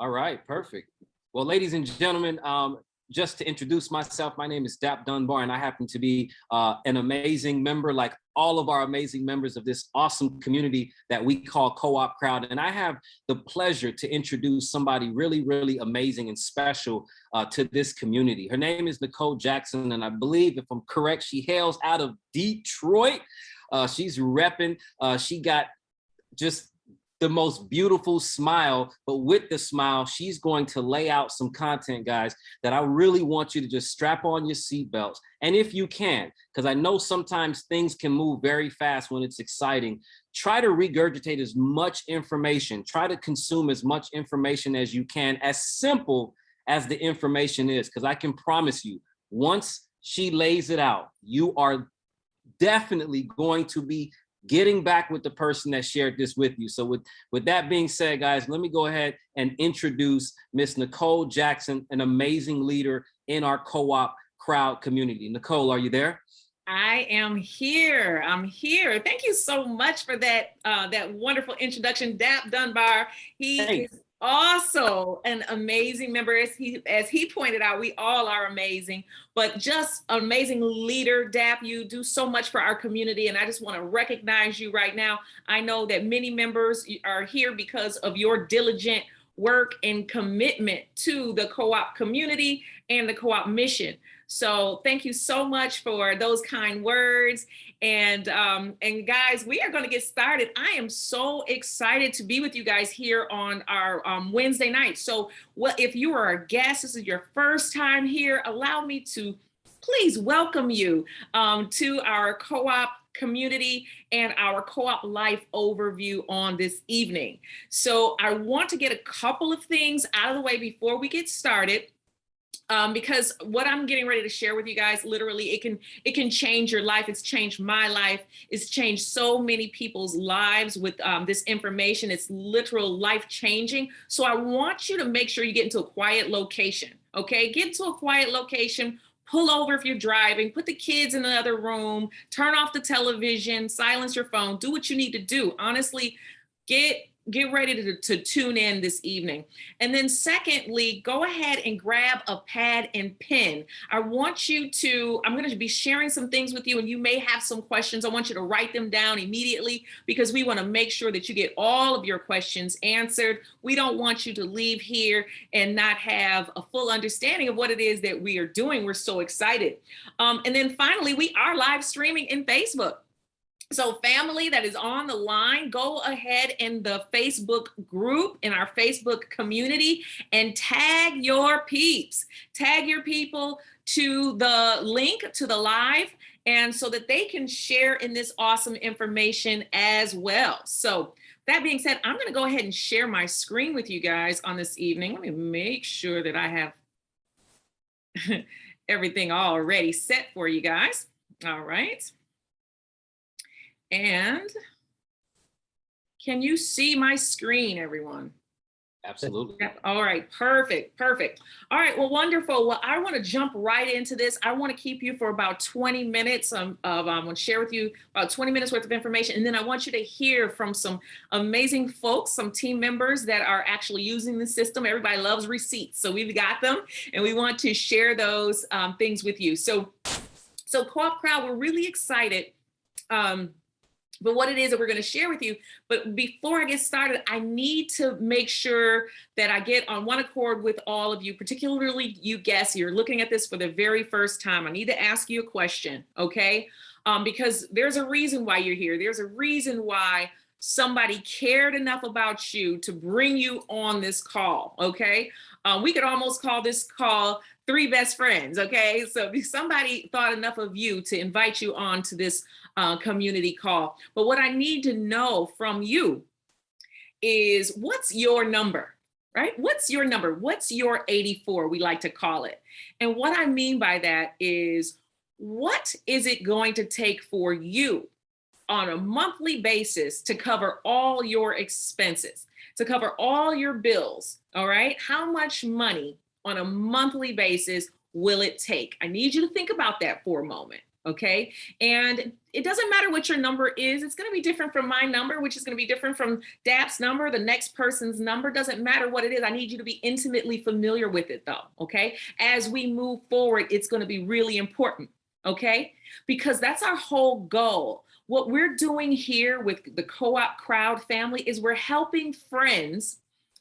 All right, perfect. Well, ladies and gentlemen, just to introduce myself, my name is Dap Dunbar, and I happen to be an amazing member, like all of our amazing members of this awesome community that we call CoopCrowd. And I have the pleasure to introduce somebody really, really amazing and special to this community. Her name is Nicole Jackson, and I believe, if I'm correct, she hails out of Detroit. She's repping. She got just the most beautiful smile, but with the smile, she's going to lay out some content, guys, that I really want you to just strap on your seatbelts. And if you can, because I know sometimes things can move very fast when it's exciting, try to regurgitate as much information, try to consume as much information as you can, as simple as the information is, because I can promise you, once she lays it out, you are definitely going to be getting back with the person that shared this with you. So with that being said, guys, let me go ahead and introduce Miss Nicole Jackson, an amazing leader in our CoopCrowd community. Nicole, are you there? I am here. I'm here. Thank you so much for that that wonderful introduction, Dap Dunbar. He is also an amazing member. As he pointed out, we all are amazing, but just amazing leader. Dap, you do so much for our community, and I just want to recognize you right now. I know that many members are here because of your diligent work and commitment to the co-op community and the co-op mission. So thank you so much for those kind words. And guys, we are going to get started. I am so excited to be with you guys here on our Wednesday night. So if you are a guest, this is your first time here, allow me to please welcome you to our co-op community and our co-op life overview on this evening. So I want to get a couple of things out of the way before we get started. Because what I'm getting ready to share with you guys, literally, it can change your life. It's changed my life. It's changed so many people's lives with this information. It's literal life changing. So I want you to make sure you get into a quiet location. Okay, get into a quiet location. Pull over if you're driving, put the kids in another room, turn off the television, silence your phone, do what you need to do. Honestly, get ready to tune in this evening. And then secondly, go ahead and grab a pad and pen. I'm going to be sharing some things with you, and you may have some questions. I want you to write them down immediately because we want to make sure that you get all of your questions answered. We don't want you to leave here and not have a full understanding of what it is that we are doing. We're so excited. And then finally, we are live streaming in Facebook. So family that is on the line, go ahead in the Facebook group, in our Facebook community, and tag your peeps. Tag your people to the link to the live, and so that they can share in this awesome information as well. So that being said, I'm going to go ahead and share my screen with you guys on this evening. Let me make sure that I have everything already set for you guys. All right. And can you see my screen, everyone? Absolutely. All right, perfect. All right, well, wonderful. Well, I want to jump right into this. I want to keep you for about 20 minutes I'm going to share with you about 20 minutes worth of information. And then I want you to hear from some amazing folks, some team members that are actually using the system. Everybody loves receipts, so we've got them, and we want to share those things with you. So CoopCrowd, we're really excited. But what it is that we're going to share with you. But before I get started, I need to make sure that I get on one accord with all of you, particularly you guests. You're looking at this for the very first time. I need to ask you a question, okay? Because there's a reason why you're here. There's a reason why somebody cared enough about you to bring you on this call, okay? We could almost call this call Three Best Friends, okay? So somebody thought enough of you to invite you on to this community call. But what I need to know from you is, what's your number, right? What's your number? What's your 84, we like to call it. And what I mean by that is, what is it going to take for you on a monthly basis to cover all your expenses, to cover all your bills, all right? How much money on a monthly basis will it take? I need you to think about that for a moment, Okay. And it doesn't matter what your number is. It's going to be different from my number, which is going to be different from Dap's number. The next person's number doesn't matter what it is. I need you to be intimately familiar with it though. Okay. As we move forward, it's going to be really important. Okay. Because that's our whole goal. What we're doing here with the CoopCrowd family is we're helping friends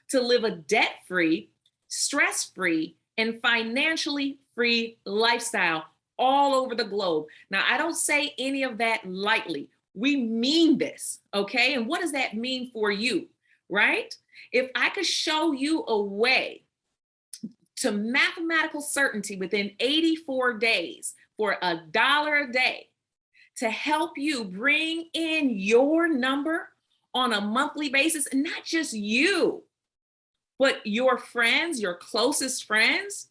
to live a debt-free, stress-free, and financially free lifestyle all over the globe. Now, I don't say any of that lightly. We mean this, okay? And what does that mean for you, right? If I could show you a way to mathematical certainty within 84 days for $1 a day to help you bring in your number on a monthly basis, and not just you, but your friends, your closest friends,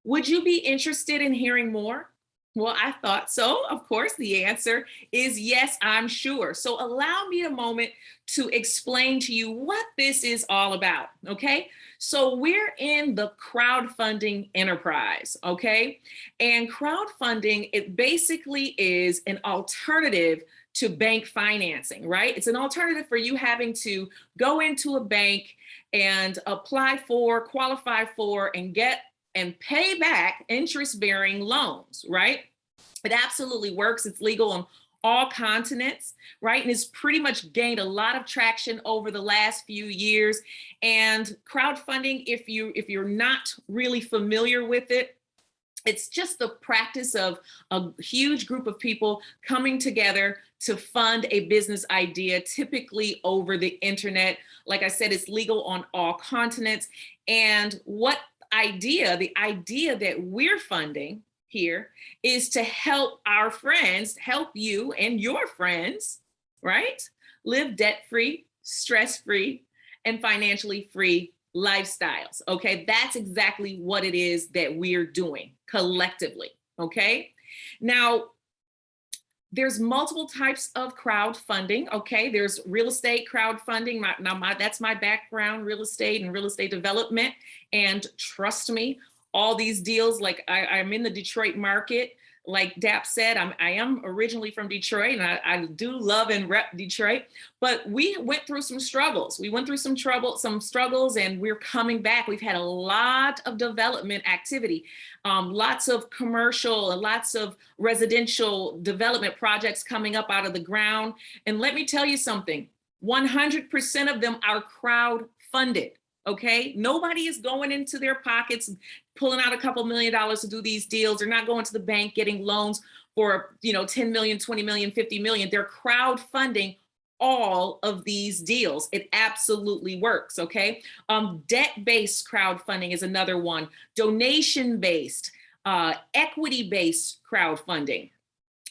would you be interested in hearing more? Well, I thought so. Of course, the answer is yes, I'm sure. So allow me a moment to explain to you what this is all about, okay? So we're in the crowdfunding enterprise, okay? And crowdfunding, it basically is an alternative to bank financing, right? It's an alternative for you having to go into a bank and apply for, qualify for, and get and pay back interest-bearing loans, right? It absolutely works. It's legal on all continents, right? And it's pretty much gained a lot of traction over the last few years. And crowdfunding, if you're not really familiar with it, it's just the practice of a huge group of people coming together to fund a business idea, typically over the internet. Like I said, it's legal on all continents. And the idea that we're funding here is to help our friends, help you and your friends, right? Live debt-free, stress-free, and financially free lifestyles, okay? That's exactly what it is that we're doing collectively, okay? Now, there's multiple types of crowdfunding, okay? There's real estate crowdfunding. That's my background, real estate and real estate development. And trust me, all these deals, like I'm in the Detroit market. Like Dap said, I am originally from Detroit, and I do love and rep Detroit, but we went through some struggles. We went through some struggles, and we're coming back. We've had a lot of development activity, lots of commercial and lots of residential development projects coming up out of the ground. And let me tell you something, 100% of them are crowd funded. Okay, nobody is going into their pockets, pulling out a couple $1 million to do these deals. They're not going to the bank getting loans for 10 million, 20 million, 50 million. They're crowdfunding all of these deals. It absolutely works. Okay, debt-based crowdfunding is another one. Donation-based, equity-based crowdfunding.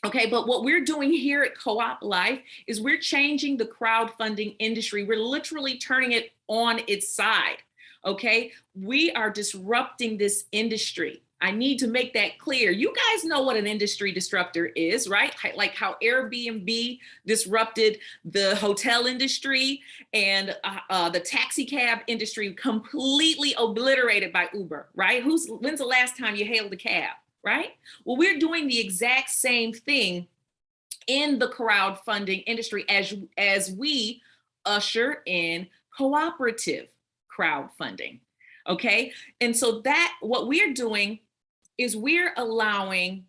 Okay, but what we're doing here at Co-op Life is we're changing the crowdfunding industry. We're literally turning it on its side. Okay, we are disrupting this industry. I need to make that clear. You guys know what an industry disruptor is, right? Like how Airbnb disrupted the hotel industry and the taxi cab industry completely obliterated by Uber, right? When's the last time you hailed a cab? Right? Well, we're doing the exact same thing in the crowdfunding industry as we usher in cooperative crowdfunding. Okay. And so what we're doing is we're allowing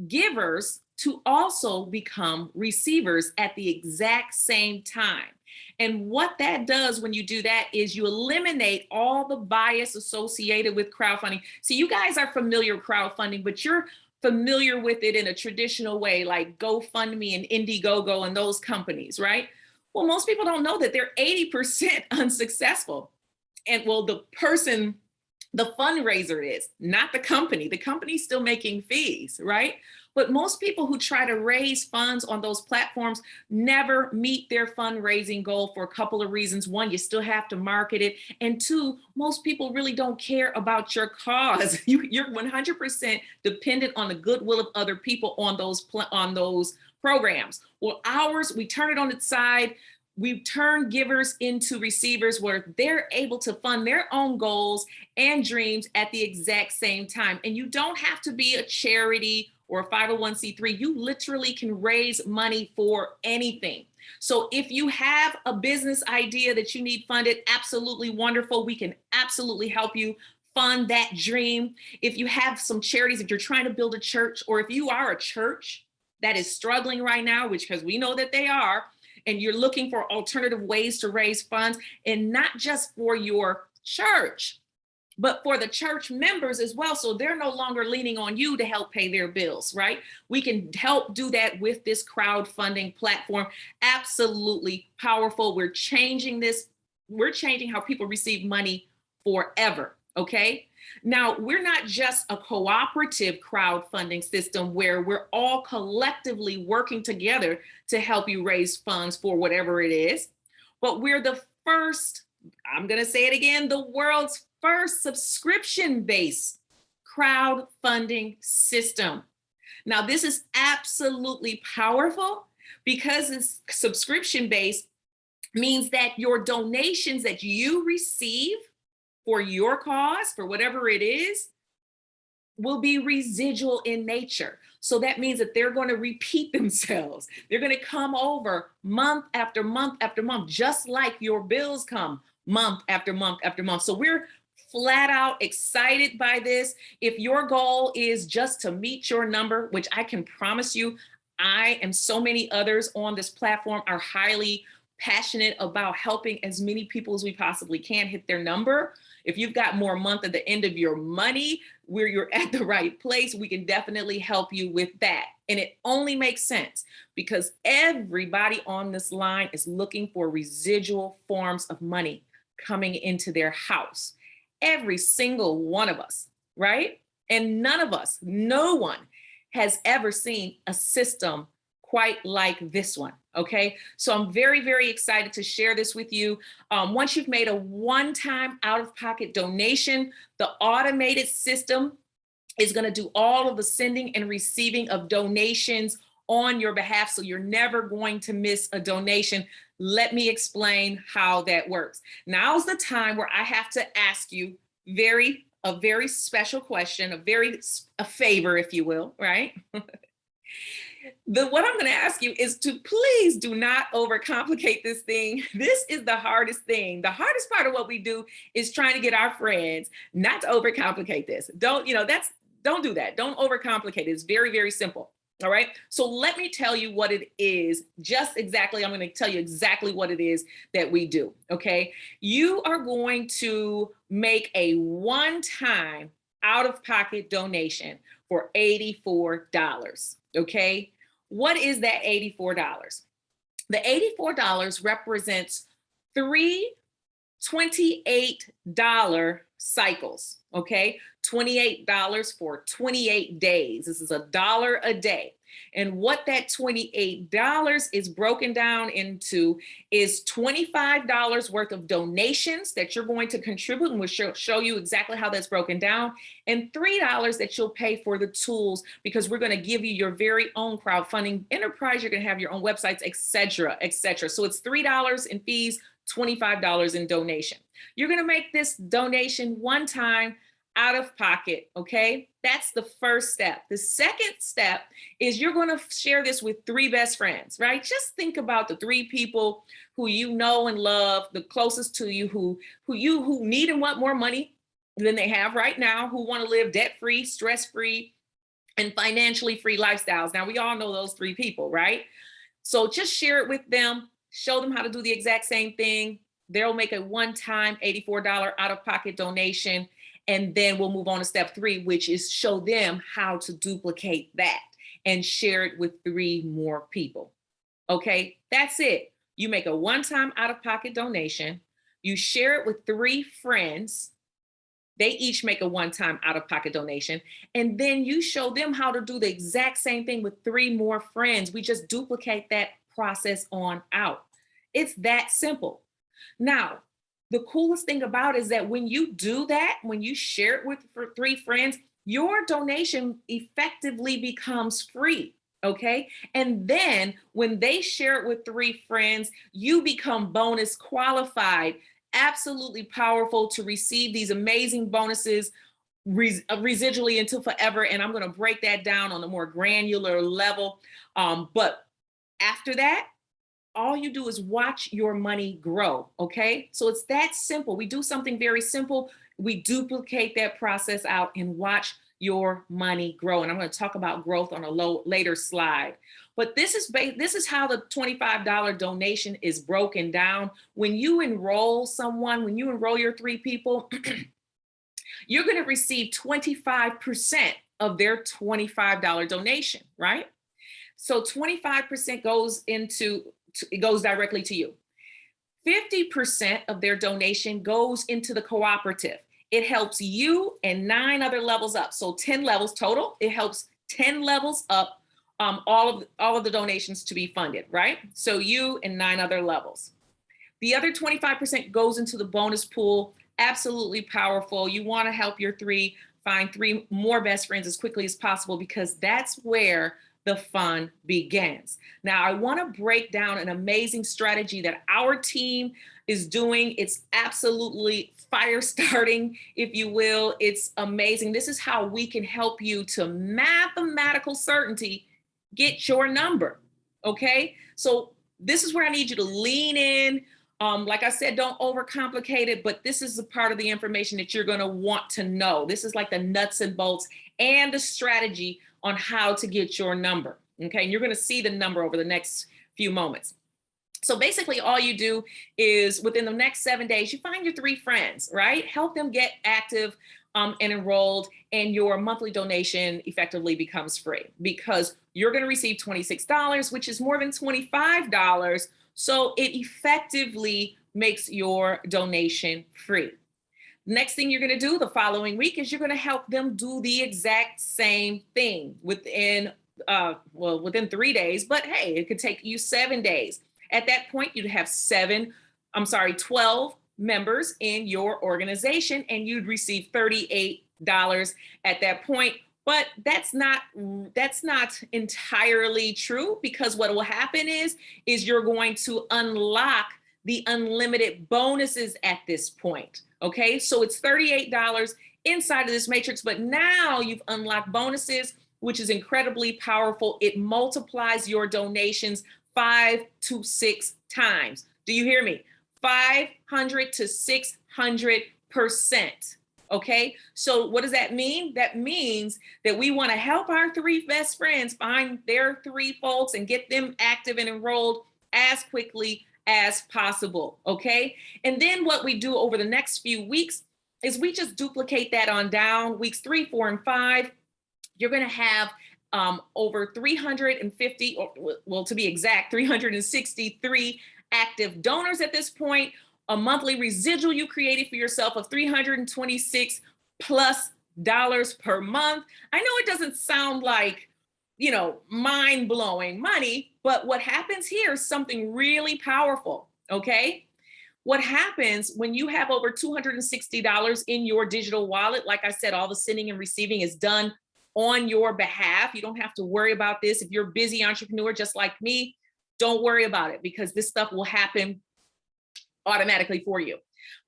givers to also become receivers at the exact same time. And what that does when you do that is you eliminate all the bias associated with crowdfunding. So you guys are familiar with crowdfunding, but you're familiar with it in a traditional way, like GoFundMe and Indiegogo and those companies, right? Well, most people don't know that they're 80% unsuccessful. And well, the fundraiser is, not the company. The company's still making fees, right? But most people who try to raise funds on those platforms never meet their fundraising goal for a couple of reasons. One, you still have to market it. And two, most people really don't care about your cause. You're 100% dependent on the goodwill of other people on those programs. Well, ours, we turn it on its side. We turn givers into receivers where they're able to fund their own goals and dreams at the exact same time. And you don't have to be a charity or a 501c3, you literally can raise money for anything. So if you have a business idea that you need funded, absolutely wonderful. We can absolutely help you fund that dream. If you have some charities, if you're trying to build a church, or if you are a church that is struggling right now, which because we know that they are, and you're looking for alternative ways to raise funds, and not just for your church, but for the church members as well. So they're no longer leaning on you to help pay their bills, right? We can help do that with this crowdfunding platform. Absolutely powerful. We're changing this. We're changing how people receive money forever. Okay. Now, we're not just a cooperative crowdfunding system where we're all collectively working together to help you raise funds for whatever it is, but we're the first, I'm going to say it again, the world's first subscription-based crowdfunding system. Now, this is absolutely powerful because it's subscription-based, means that your donations that you receive for your cause, for whatever it is, will be residual in nature. So that means that they're going to repeat themselves. They're going to come over month after month after month, just like your bills come month after month after month. So we're flat out excited by this. If your goal is just to meet your number, which I can promise you, I and so many others on this platform are highly passionate about helping as many people as we possibly can hit their number. If you've got more month at the end of your money, where you're at the right place, we can definitely help you with that. And it only makes sense because everybody on this line is looking for residual forms of money coming into their house. Every single one of us, right? And none of us, no one has ever seen a system quite like this one, okay? So I'm very, very excited to share this with you. Once you've made a one-time out-of-pocket donation, the automated system is gonna do all of the sending and receiving of donations on your behalf, so you're never going to miss a donation. Let me explain how that works. Now's the time where I have to ask you a very special question, a favor, if you will, right? What I'm going to ask you is to please do not overcomplicate this thing. This is the hardest thing. The hardest part of what we do is trying to get our friends not to overcomplicate this. Don't do that. Don't overcomplicate it. It's very, very simple. All right. So let me tell you what it is. Just exactly. I'm going to tell you exactly what it is that we do. Okay. You are going to make a one-time out-of-pocket donation for $84. Okay. What is that $84? The $84 represents 3 $28 cycles, okay? $28 for 28 days. This is $1 a day. And what that $28 is broken down into is $25 worth of donations that you're going to contribute, and we'll show you exactly how that's broken down, and $3 that you'll pay for the tools, because we're going to give you your very own crowdfunding enterprise. You're going to have your own websites, et cetera, et cetera. So it's $3 in fees, $25 in donation. You're going to make this donation one time out of pocket, okay? That's the first step. The second step is you're going to share this with 3 best friends, right? Just think about the 3 people who you know and love, the closest to you, who need and want more money than they have right now, who want to live debt-free, stress-free, and financially free lifestyles. Now, we all know those 3 people, right? So just share it with them, show them how to do the exact same thing. They'll make a one-time $84 out-of-pocket donation. And then we'll move on to step 3, which is show them how to duplicate that and share it with 3 more people. Okay, that's it. You make a one-time out-of-pocket donation. You share it with 3 friends. They each make a one-time out-of-pocket donation. And then you show them how to do the exact same thing with 3 more friends. We just duplicate that process on out. It's that simple. Now, the coolest thing about it is that when you do that, when you share it with 3 friends, your donation effectively becomes free, okay? And then when they share it with 3 friends, you become bonus qualified. Absolutely powerful to receive these amazing bonuses residually until forever. And I'm going to break that down on a more granular level. But after that, all you do is watch your money grow. Okay. So it's that simple. We do something very simple. We duplicate that process out and watch your money grow. And I'm going to talk about growth on a later slide. But this is how the $25 donation is broken down. When you enroll someone, when you enroll your 3 people, you're going to receive 25% of their $25 donation, right? So 25% goes directly to you. 50% of their donation goes into the cooperative. It helps you and 9 other levels up. So 10 levels total. It helps 10 levels up all of the donations to be funded, right? So you and 9 other levels. The other 25% goes into the bonus pool. Absolutely powerful. You want to help your 3 find 3 more best friends as quickly as possible, because that's where the fun begins. Now, I want to break down an amazing strategy that our team is doing. It's absolutely fire starting, if you will. It's amazing. This is how we can help you to mathematical certainty get your number. Okay. So this is where I need you to lean in. Like I said, don't overcomplicate it, but this is a part of the information that you're going to want to know. This is like the nuts and bolts and the strategy on how to get your number. Okay. And you're going to see the number over the next few moments. So basically all you do is within the next 7 days, you find your 3 friends, right? Help them get active and enrolled, and your monthly donation effectively becomes free, because you're going to receive $26, which is more than $25. So it effectively makes your donation free. Next thing you're going to do the following week is you're going to help them do the exact same thing within 3 days, but hey, it could take you 7 days. At that point, you'd have 12 members in your organization, and you'd receive $38 at that point. But that's not entirely true, because what will happen is you're going to unlock the unlimited bonuses at this point. Okay, so it's $38 inside of this matrix, but now you've unlocked bonuses, which is incredibly powerful. It multiplies your donations 5 to 6 times. Do you hear me? 500 to 600%. Okay, so what does that mean? That means that we want to help our 3 best friends find their 3 folks and get them active and enrolled as quickly as possible. Okay, and then what we do over the next few weeks is we just duplicate that on down. Weeks 3, 4, and 5, you're going to have over 350, or well, to be exact, 363 active donors at this point. A monthly residual you created for yourself of $326+ per month. I know it doesn't sound like, mind-blowing money, but what happens here is something really powerful. Okay. What happens when you have over $260 in your digital wallet? Like I said, all the sending and receiving is done on your behalf. You don't have to worry about this. If you're a busy entrepreneur just like me, don't worry about it, because this stuff will happen automatically for you.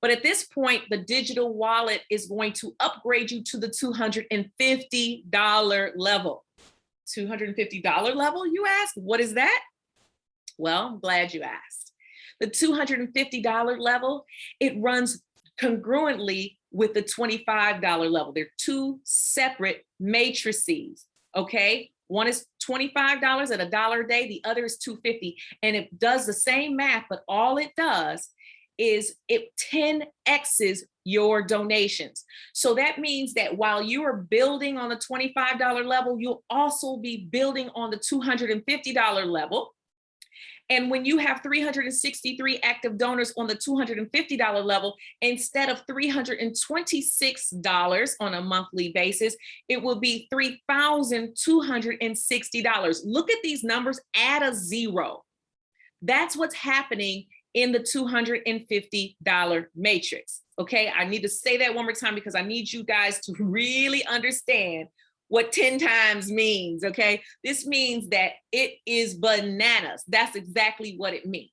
But at this point, the digital wallet is going to upgrade you to the $250 level. $250 level, you ask? What is that? Well, I'm glad you asked. The $250 level, it runs congruently with the $25 level. They're 2 separate matrices, okay? One is $25 at $1 a day, the other is $250. And it does the same math, but all it does is it 10x's your donations. So that means that while you are building on the $25 level, you'll also be building on the $250 level. And when you have 363 active donors on the $250 level, instead of $326 on a monthly basis, it will be $3,260. Look at these numbers, add a 0. That's what's happening in the $250 matrix. Okay, I need to say that one more time, because I need you guys to really understand what 10 times means. Okay, this means that it is bananas. That's exactly what it means.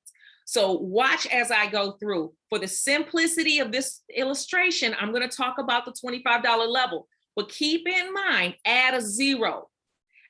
So watch as I go through. For the simplicity of this illustration, I'm going to talk about the $25 level, but keep in mind, add a zero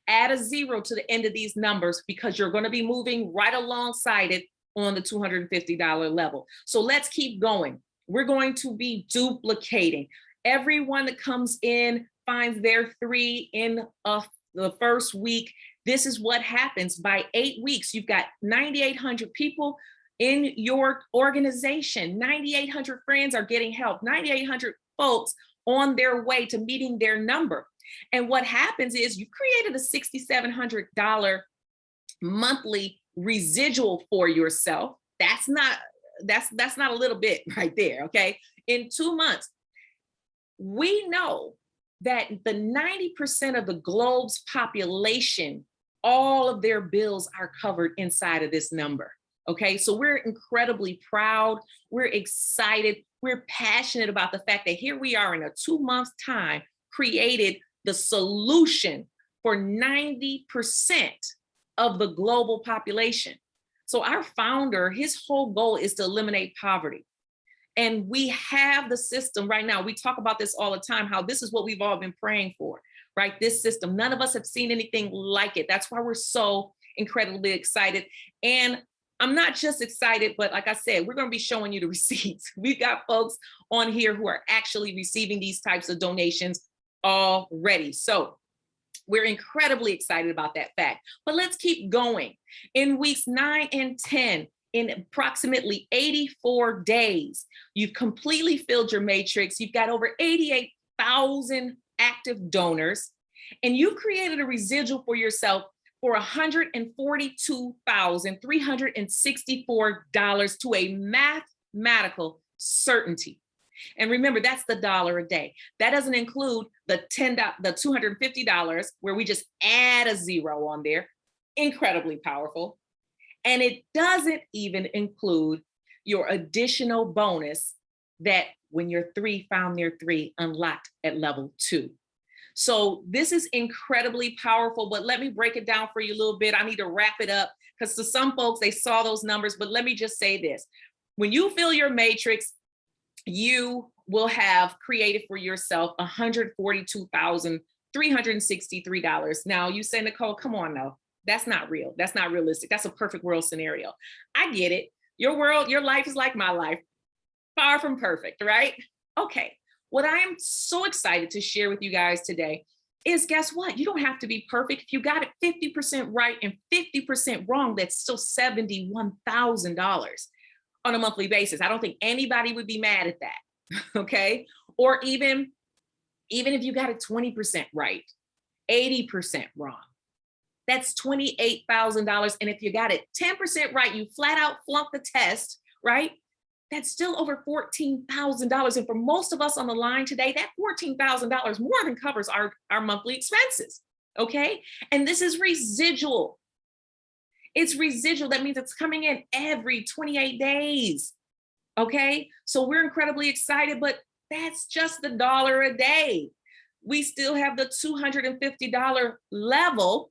to the end of these numbers, because you're going to be moving right alongside it on the $250 level. So let's keep going. We're going to be duplicating. Everyone that comes in finds their 3 in the first week. This is what happens. By 8 weeks, you've got 9,800 people in your organization. 9,800 friends are getting help. 9,800 folks on their way to meeting their number. And what happens is you created a $6,700 monthly residual for yourself. That's not a little bit right there, okay? In 2 months, we know that the 90% of the globe's population, all of their bills are covered inside of this number, okay? So we're incredibly proud, we're excited, we're passionate about the fact that here we are in a 2 month time, created the solution for 90% of the global population. So our founder, his whole goal is to eliminate poverty. And we have the system right now. We talk about this all the time, how this is what we've all been praying for, right? This system, none of us have seen anything like it. That's why we're so incredibly excited. And I'm not just excited, but like I said, we're going to be showing you the receipts. We've got folks on here who are actually receiving these types of donations already. So we're incredibly excited about that fact. But let's keep going. In weeks 9 and 10, in approximately 84 days, you've completely filled your matrix. You've got over 88,000 active donors, and you created a residual for yourself for $142,364 to a mathematical certainty. And remember, that's the dollar a day. That doesn't include the $250 where we just add a zero on there. Incredibly powerful. And it doesn't even include your additional bonus that when your 3 found their 3 unlocked at level 2. So this is incredibly powerful, but let me break it down for you a little bit. I need to wrap it up because to some folks, they saw those numbers, but let me just say this. When you fill your matrix, you will have created for yourself $142,363. Now you say, Nicole, come on, no, that's not real. That's not realistic. That's a perfect world scenario. I get it. Your world, your life is like my life, far from perfect, right? Okay. What I am so excited to share with you guys today is, guess what? You don't have to be perfect. If you got it 50% right and 50% wrong, that's still $71,000 on a monthly basis. I don't think anybody would be mad at that, okay? Or even if you got it 20% right, 80% wrong, that's $28,000. And if you got it 10% right, you flat out flunked the test, right? That's still over $14,000. And for most of us on the line today, that $14,000 more than covers our monthly expenses, okay? And this is residual. It's residual. That means it's coming in every 28 days, okay? So we're incredibly excited, but that's just the dollar a day. We still have the $250 level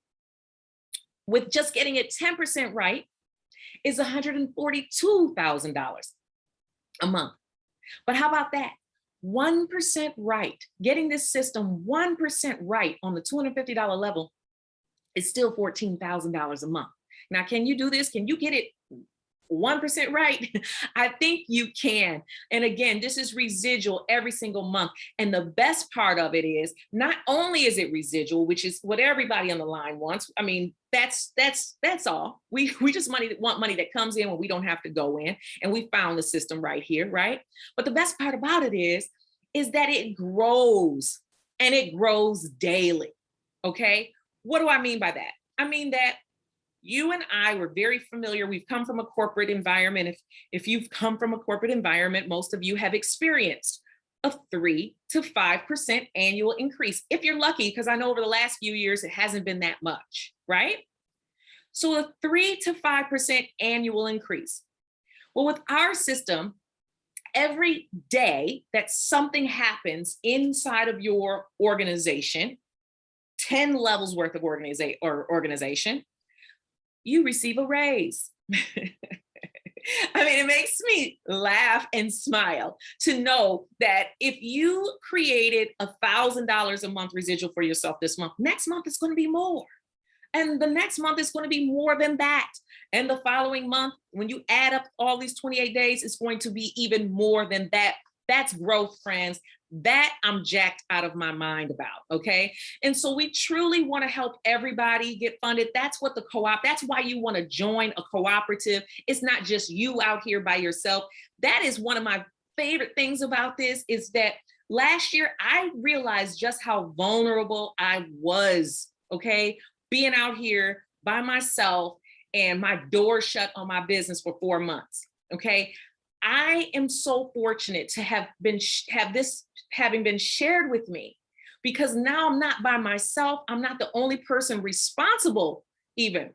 with just getting it 10% right is $142,000 a month. But how about that? 1% right, getting this system 1% right on the $250 level is still $14,000 a month. Now, can you do this? Can you get it 1% right? I think you can. And again, this is residual every single month. And the best part of it is not only is it residual, which is what everybody on the line wants. I mean, that's all. We just want money that comes in when we don't have to go in. And we found the system right here, right? But the best part about it is that it grows, and it grows daily. Okay. What do I mean by that? I mean that you and I were very familiar. We've come from a corporate environment. If you've come from a corporate environment, most of you have experienced a 3 to 5% annual increase. If you're lucky, because I know over the last few years, it hasn't been that much, right? So a 3 to 5% annual increase. Well, with our system, every day that something happens inside of your organization, 10 levels worth of organization, you receive a raise. I mean, it makes me laugh and smile to know that if you created $1,000 a month residual for yourself this month, next month it's going to be more. And the next month is going to be more than that. And the following month, when you add up all these 28 days, it's going to be even more than that. That's growth, friends. That I'm jacked out of my mind about, okay? And so we truly want to help everybody get funded. That's what the co-op, that's why you want to join a cooperative. It's not just you out here by yourself. That is one of my favorite things about this, is that last year I realized just how vulnerable I was, okay? Being out here by myself and my door shut on my business for 4 months, okay? I am so fortunate to have this having been shared with me, because now I'm not by myself. I'm not the only person responsible even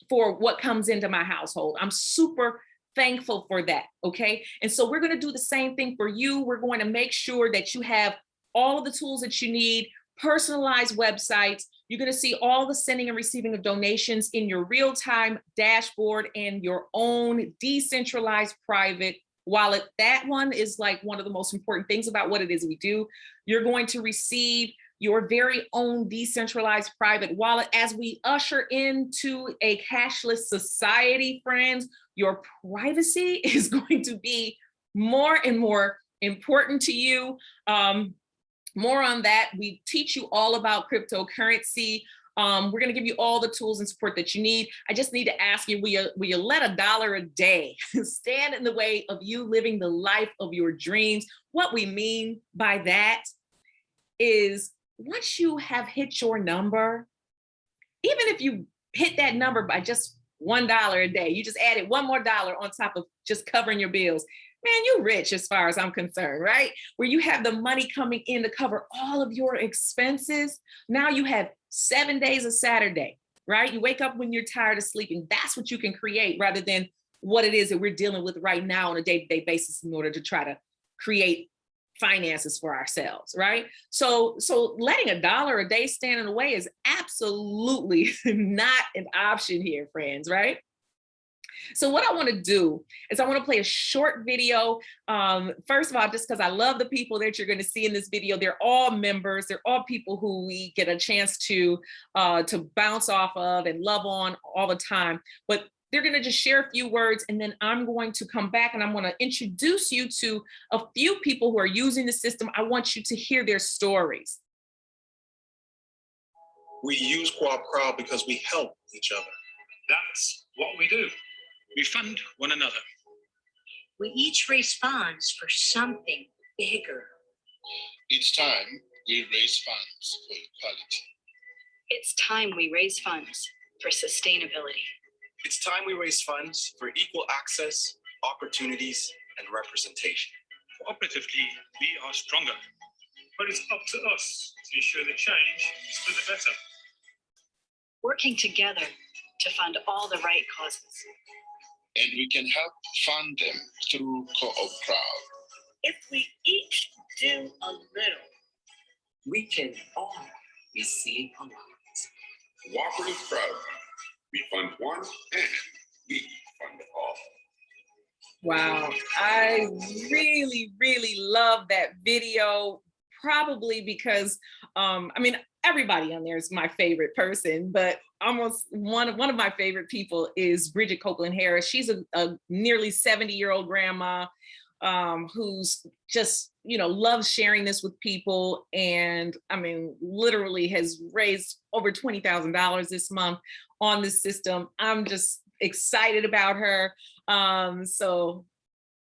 for what comes into my household. I'm super thankful for that, okay? And so we're gonna do the same thing for you. We're going to make sure that you have all of the tools that you need, personalized websites. You're going to see all the sending and receiving of donations in your real-time dashboard and your own decentralized private wallet. That one is like one of the most important things about what it is we do. You're going to receive your very own decentralized private wallet as we usher into a cashless society, friends. Your privacy is going to be more and more important to you. More on that. We teach you all about cryptocurrency. We're going to give you all the tools and support that you need. I just need to ask you, will you let $1 a day stand in the way of you living the life of your dreams? What we mean by that is, once you have hit your number, even if you hit that number by just $1 a day, you just added one more dollar on top of just covering your bills, man, you're rich as far as I'm concerned, right? Where you have the money coming in to cover all of your expenses. Now you have 7 days of Saturday, right? You wake up when you're tired of sleeping. That's what you can create, rather than what it is that we're dealing with right now on a day-to-day basis in order to try to create finances for ourselves, right? So letting $1 a day stand in the way is absolutely not an option here, friends, right? So what I want to do is I want to play a short video. First of all, just because I love the people that you're going to see in this video. They're all members. They're all people who we get a chance to bounce off of and love on all the time. But they're going to just share a few words, and then I'm going to come back and I'm going to introduce you to a few people who are using the system. I want you to hear their stories. We use CoopCrowd because we help each other. That's what we do. We fund one another. We each raise funds for something bigger. Each time we raise funds for equality. It's time we raise funds for sustainability. It's time we raise funds for equal access, opportunities, and representation. Cooperatively, we are stronger. But it's up to us to ensure the change is for the better. Working together to fund all the right causes. And we can help fund them through CoopCrowd. If we each do a little, we can all receive a lot. Cooperative crowd. We fund one and we fund all. Wow, I really, really love that video, probably because, I mean, everybody on there is my favorite person, but almost one of my favorite people is Bridget Copeland Harris. She's a nearly 70-year-old grandma who's just, loves sharing this with people. And I mean, literally has raised over $20,000 this month on this system. I'm just excited about her. So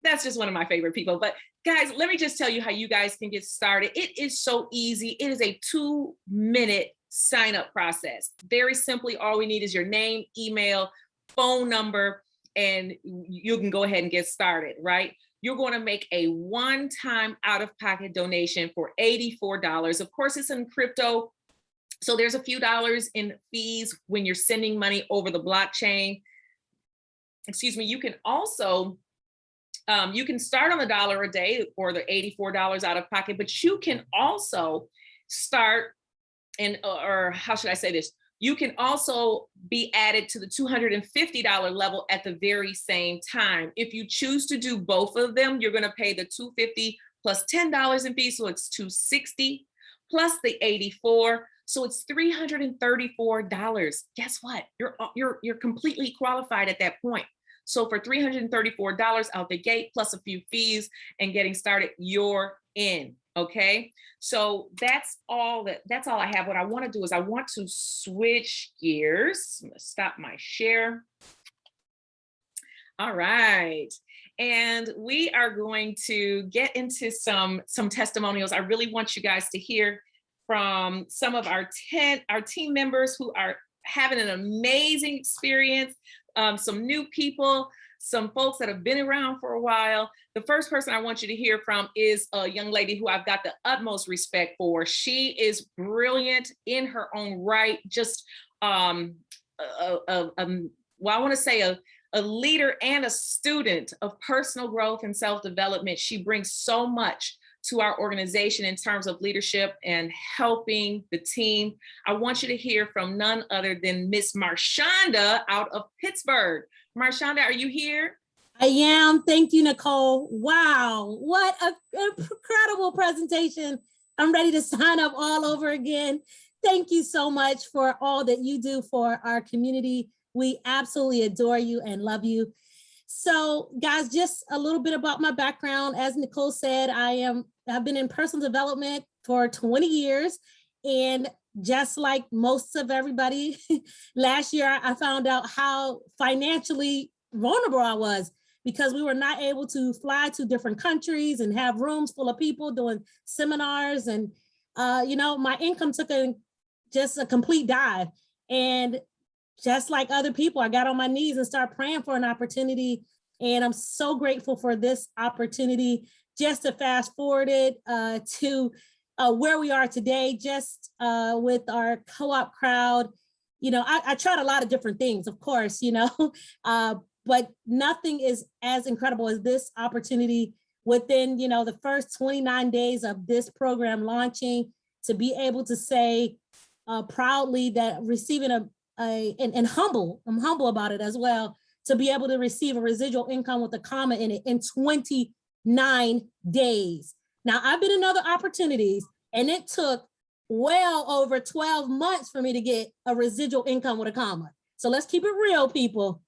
that's just one of my favorite people. But guys, let me just tell you how you guys can get started. It is so easy. It is a 2-minute sign up process. Very simply, all we need is your name, email, phone number, and you can go ahead and get started, right? You're going to make a one-time out-of-pocket donation for $84. Of course, it's in crypto, so there's a few dollars in fees when you're sending money over the blockchain. Excuse me. You can also you can start on $1 a day or the $84 out of pocket, but you can also start or how should I say this? You can also be added to the $250 level at the very same time. If you choose to do both of them, you're going to pay the $250 plus $10 in fees, so it's $260 plus the $84, so it's $334. Guess what? You're completely qualified at that point. So for $334 out the gate plus a few fees and getting started, you're in. Okay, so that's all I have. What I want to do is I want to switch gears. I'm going to stop my share. All right. And we are going to get into some testimonials. I really want you guys to hear from some of our team members who are having an amazing experience, some new people, some folks that have been around for a while. The first person I want you to hear from is a young lady who I've got the utmost respect for. She is brilliant in her own right, just I want to say a leader and a student of personal growth and self-development. She brings so much to our organization in terms of leadership and helping the team. I want you to hear from none other than Miss Marshonda out of Pittsburgh. Marshonda, are you here? I am. Thank you, Nicole. Wow, what an incredible presentation. I'm ready to sign up all over again. Thank you so much for all that you do for our community. We absolutely adore you and love you. So guys, just a little bit about my background. As Nicole said, I've been in personal development for 20 years. And just like most of everybody, last year, I found out how financially vulnerable I was because we were not able to fly to different countries and have rooms full of people doing seminars. And, my income took just a complete dive. And just like other people, I got on my knees and started praying for an opportunity. And I'm so grateful for this opportunity. Just to fast forward it to where we are today, just with our co-op crowd. I tried a lot of different things, of course, but nothing is as incredible as this opportunity within, the first 29 days of this program launching, to be able to say proudly that receiving and humble, I'm humble about it as well, to be able to receive a residual income with a comma in it in 29 days. Now, I've been in other opportunities and it took well over 12 months for me to get a residual income with a comma. So let's keep it real, people.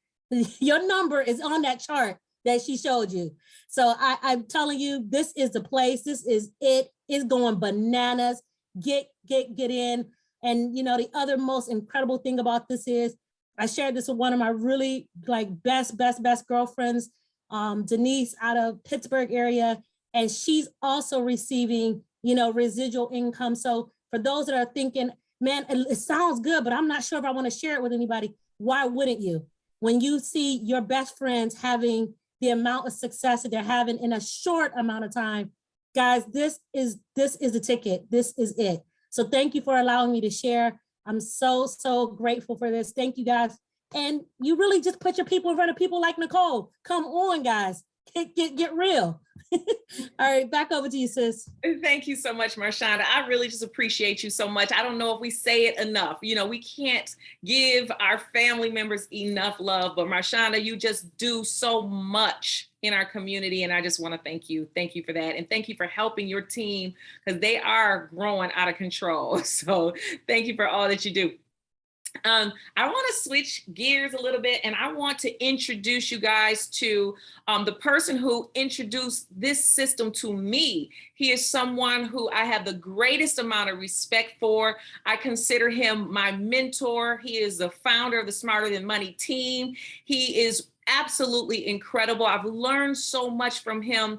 Your number is on that chart that she showed you. So I'm telling you, this is the place. This is it. It's going bananas. Get in. And the other most incredible thing about this is I shared this with one of my really best girlfriends, Denise out of Pittsburgh area. And she's also receiving, residual income. So for those that are thinking, man, it sounds good, but I'm not sure if I want to share it with anybody. Why wouldn't you? When you see your best friends having the amount of success that they're having in a short amount of time, guys, this is the ticket. This is it. So thank you for allowing me to share. I'm so grateful for this. Thank you, guys. And you really just put your people in front of people like Nicole. Come on, guys. Get real. All right, back over to you, sis. Thank you so much, Marshonda. I really just appreciate you so much. I don't know if we say it enough. We can't give our family members enough love, but Marshonda, you just do so much in our community. And I just want to thank you. Thank you for that. And thank you for helping your team because they are growing out of control. So thank you for all that you do. I want to switch gears a little bit and I want to introduce you guys to the person who introduced this system to me. He is someone who I have the greatest amount of respect for. I consider him my mentor. He is the founder of the Smarter Than Money team. He is absolutely incredible. I've learned so much from him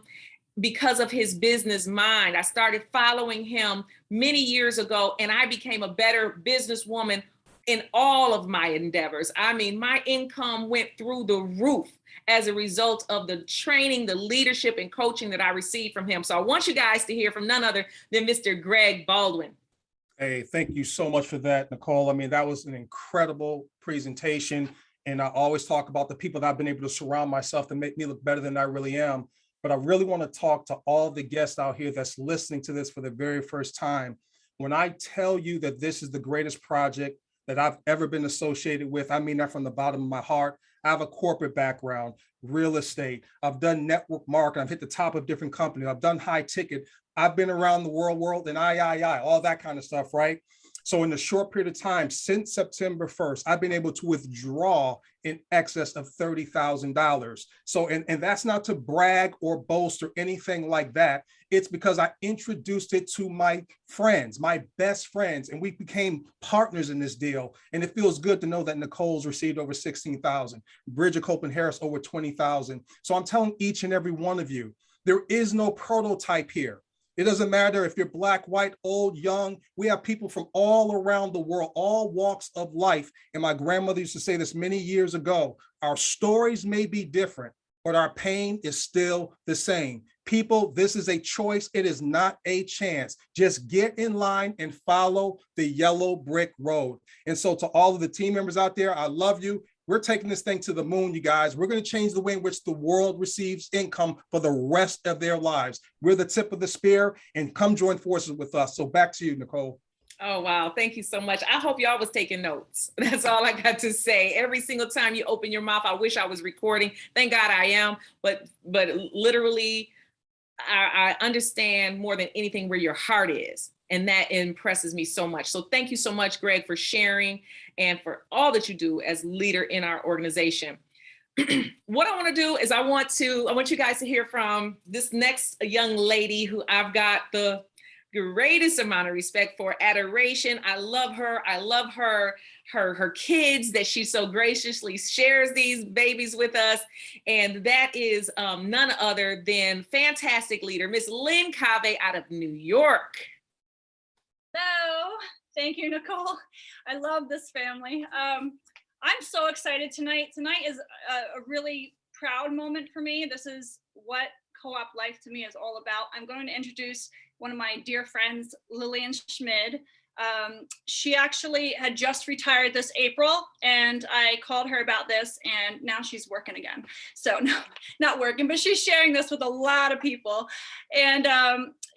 because of his business mind. I started following him many years ago and I became a better businesswoman in all of my endeavors. I mean, my income went through the roof as a result of the training, the leadership and coaching that I received from him. So I want you guys to hear from none other than Mr. Greg Baldwin. Hey, thank you so much for that, Nicole. I mean, that was an incredible presentation. And I always talk about the people that I've been able to surround myself to make me look better than I really am. But I really want to talk to all the guests out here that's listening to this for the very first time. When I tell you that this is the greatest project that I've ever been associated with. I mean that from the bottom of my heart. I have a corporate background, real estate. I've done network marketing. I've hit the top of different companies. I've done high ticket. I've been around the world and all that kind of stuff, right? So in a short period of time, since September 1st, I've been able to withdraw in excess of $30,000. So, and that's not to brag or boast or anything like that. It's because I introduced it to my friends, my best friends, and we became partners in this deal. And it feels good to know that Nicole's received over 16,000, Bridget Copeland Harris over 20,000. So I'm telling each and every one of you, there is no prototype here. It doesn't matter if you're black, white, old, young. We have people from all around the world, all walks of life. And my grandmother used to say this many years ago, our stories may be different, but our pain is still the same. People, this is a choice. It is not a chance. Just get in line and follow the yellow brick road. And so to all of the team members out there, I love you. We're taking this thing to the moon, you guys. We're going to change the way in which the world receives income for the rest of their lives. We're the tip of the spear, and come join forces with us. So back to you, Nicole. Oh, wow. Thank you so much. I hope y'all was taking notes. That's all I got to say. Every single time you open your mouth, I wish I was recording. Thank God I am. But literally, I understand more than anything where your heart is. And that impresses me so much. So thank you so much, Greg, for sharing and for all that you do as leader in our organization. What I want to do is I want you guys to hear from this next young lady who I've got the greatest amount of respect for, adoration. I love her. I love her kids that she so graciously shares these babies with us. And that is none other than fantastic leader, Miss Lynn Cave out of New York. Hello, thank you, Nicole. I love this family. I'm so excited tonight. Tonight is a really proud moment for me. This is what co-op life to me is all about. I'm going to introduce one of my dear friends, Lillian Schmid. She actually had just retired this April, and I called her about this, and now she's working again. So no, not working, but she's sharing this with a lot of people. And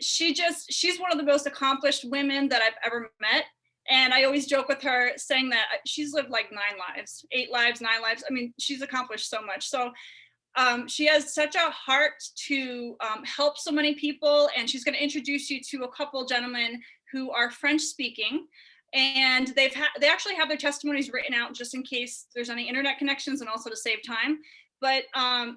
she's one of the most accomplished women that I've ever met. And I always joke with her saying that she's lived like 9 lives, 8 lives, 9 lives. I mean, she's accomplished so much. So she has such a heart to help so many people. And she's going to introduce you to a couple gentlemen who are French speaking. And they actually have their testimonies written out just in case there's any internet connections and also to save time. But I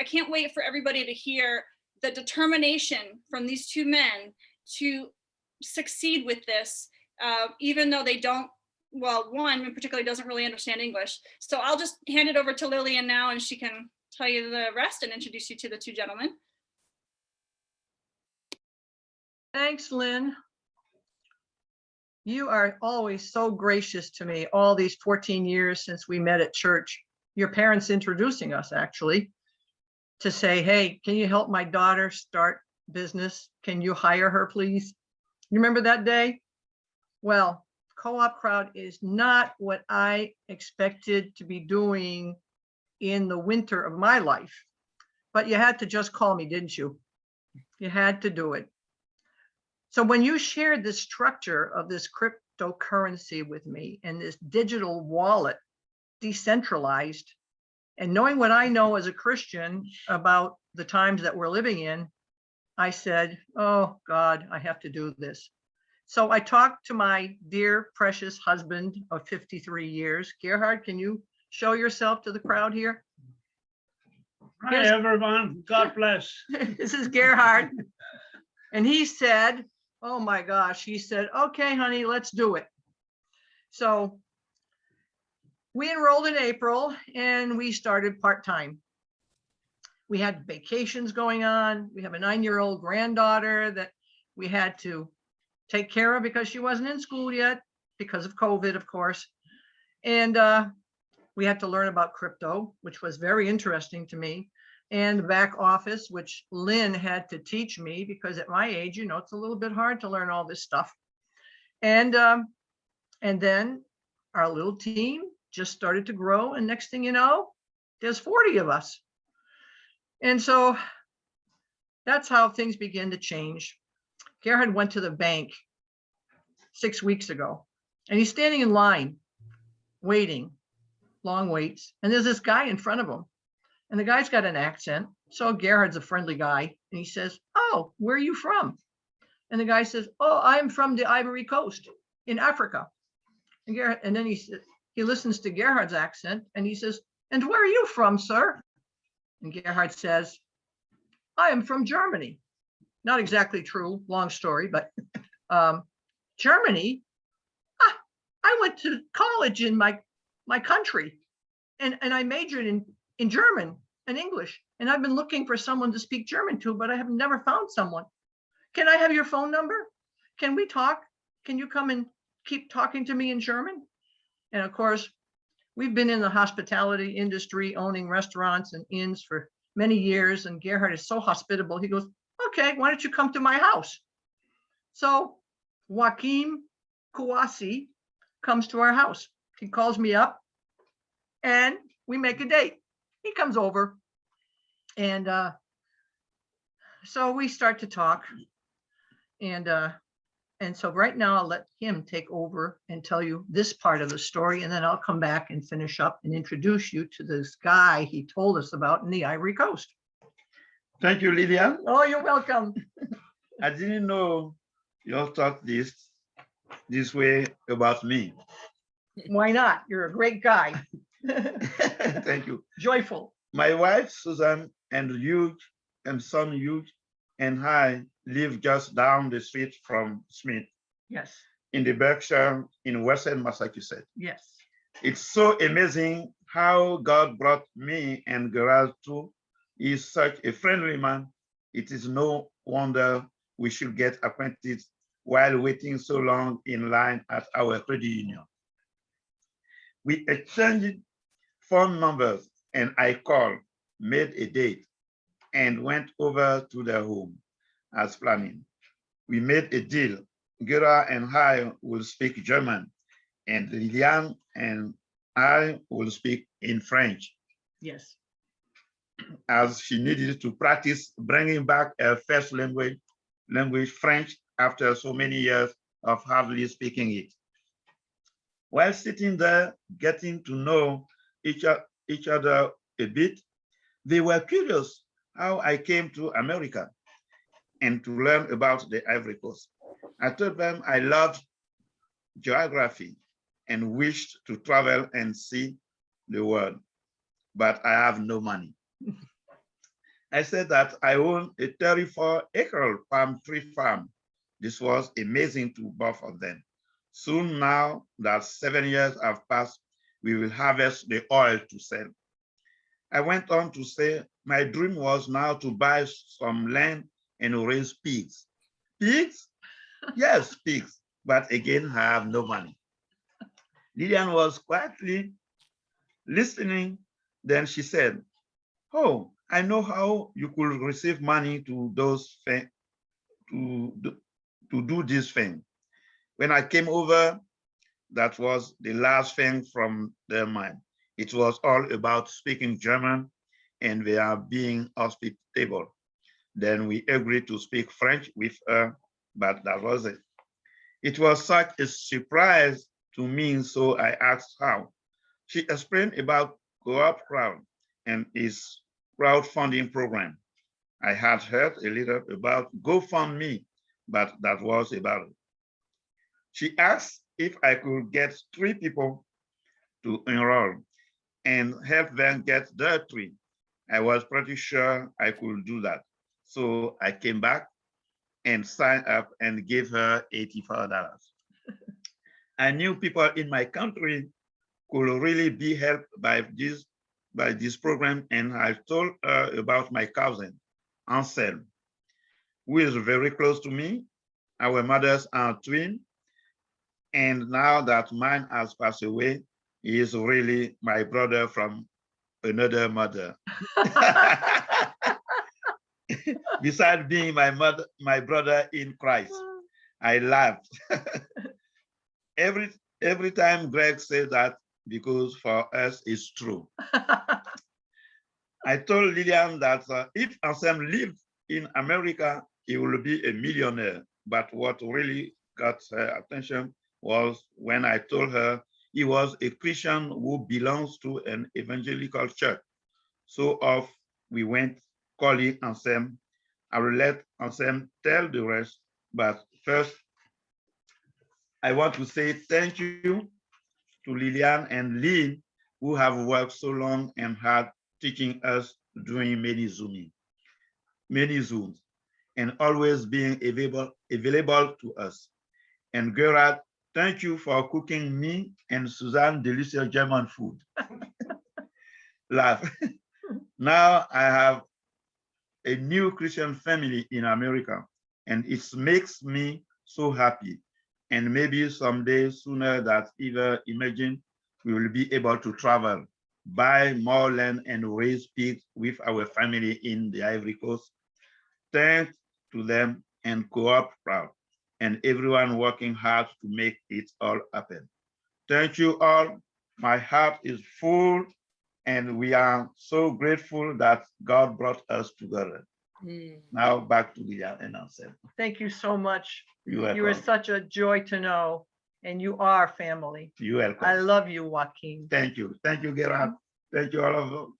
can't wait for everybody to hear the determination from these 2 men to succeed with this, even though they don't, well, one in particular doesn't really understand English. So I'll just hand it over to Lillian now, and she can tell you the rest and introduce you to the 2 gentlemen. Thanks, Lynn. You are always so gracious to me all these 14 years since we met at church. Your parents introducing us, actually, to say, hey, can you help my daughter start business? Can you hire her, please? You remember that day? Well, CoopCrowd is not what I expected to be doing in the winter of my life, but you had to just call me, didn't you? You had to do it. So when you shared the structure of this cryptocurrency with me and this digital wallet, decentralized, and knowing what I know as a Christian about the times that we're living in, I said, oh God, I have to do this. So I talked to my dear, precious husband of 53 years. Gerhard, can you show yourself to the crowd here? Hi, everyone. God bless. This is Gerhard. And he said, oh my gosh, he said, okay, honey, let's do it. So we enrolled in April and we started part-time. We had vacations going on. We have a 9-year-old granddaughter that we had to take care of because she wasn't in school yet because of COVID, of course. And we had to learn about crypto, which was very interesting to me, and back office, which Lynn had to teach me because at my age, you know, it's a little bit hard to learn all this stuff. And then our little team just started to grow. And next thing you know, there's 40 of us. And so that's how things begin to change. Gerhard went to the bank 6 weeks ago, and he's standing in line waiting, long waits. And there's this guy in front of him. And the guy's got an accent. So Gerhard's a friendly guy. And he says, "Oh, where are you from?" And the guy says, "Oh, I'm from the Ivory Coast in Africa." And Gerhard, and then he listens to Gerhard's accent and he says, "And where are you from, sir?" And Gerhard says, "I am from Germany." Not exactly true, long story, but Germany. I went to college in my country, and I majored in German and English, and I've been looking for someone to speak German to, but I have never found someone. Can I have your phone number? Can we talk? Can you come and keep talking to me in German? And of course, we've been in the hospitality industry, owning restaurants and inns for many years, and Gerhard is so hospitable. He goes, "Okay, why don't you come to my house?" So Joachim Kouassi comes to our house. He calls me up and we make a date. He comes over and so we start to talk. And so right now I'll let him take over and tell you this part of the story, and then I'll come back and finish up and introduce you to this guy he told us about in the Ivory Coast. Thank you, Lillian. Oh, you're welcome. I didn't know you thought this way about me. Why not? You're a great guy. Thank you. Joyful. My wife, Susan, and son Hugh, and I live just down the street from Smith. Yes. In the Berkshire in Western Massachusetts. Yes. It's so amazing how God brought me and Gerald too. He's such a friendly man. It is no wonder we should get acquainted while waiting so long in line at our credit union. We exchanged phone numbers and I called, made a date, and went over to their home as planning. We made a deal. Gerard and I will speak German, and Lillian and I will speak in French. Yes. As she needed to practice bringing back her first language, French, after so many years of hardly speaking it. While sitting there, getting to know each other a bit, they were curious how I came to America and to learn about the Ivory Coast. I told them I loved geography and wished to travel and see the world, but I have no money. I said that I own a 34-acre palm tree farm. This was amazing to both of them. Soon, now that 7 years have passed, we will harvest the oil to sell. I went on to say my dream was now to buy some land and raise pigs. Pigs? Yes, pigs. But again, I have no money. Lillian was quietly listening. Then she said, "Oh, I know how you could receive money to do this thing." When I came over, that was the last thing from their mind. It was all about speaking German and they are being hospitable. Then we agreed to speak French with her, but that was it. It was such a surprise to me, so I asked how. She explained about CoopCrowd and its crowdfunding program. I had heard a little about GoFundMe, but that was about it. She asked if I could get 3 people to enroll and help them get their tree. I was pretty sure I could do that. So I came back and signed up and gave her $84. I knew people in my country could really be helped by this program, and I told her about my cousin, Anselm, who is very close to me. Our mothers are twins, and now that mine has passed away, he is really my brother from another mother. Besides being my brother in Christ, I laughed. Every time Greg says that, because for us it's true. I told Lillian that if Anselm lived in America, he will be a millionaire. But what really got her attention was when I told her he was a Christian who belongs to an evangelical church. So off we went calling Anselm. I will let Anselm tell the rest, but first, I want to say thank you to Lillian and Lynn, who have worked so long and hard teaching us during many Zooms, and always being available to us. And Gerard, thank you for cooking me and Suzanne delicious German food. Laugh. Now I have a new Christian family in America, and it makes me so happy. And maybe someday sooner than ever imagine, we will be able to travel, buy more land and raise pigs with our family in the Ivory Coast. Thanks to them and CoopCrowd and everyone working hard to make it all happen. Thank you all. My heart is full and we are so grateful that God brought us together. Now back to the announcer. Thank you so much. You are such a joy to know, and you are family. You're welcome. I love you, Joaquin. Thank you. Thank you, Gerard. Thank you, all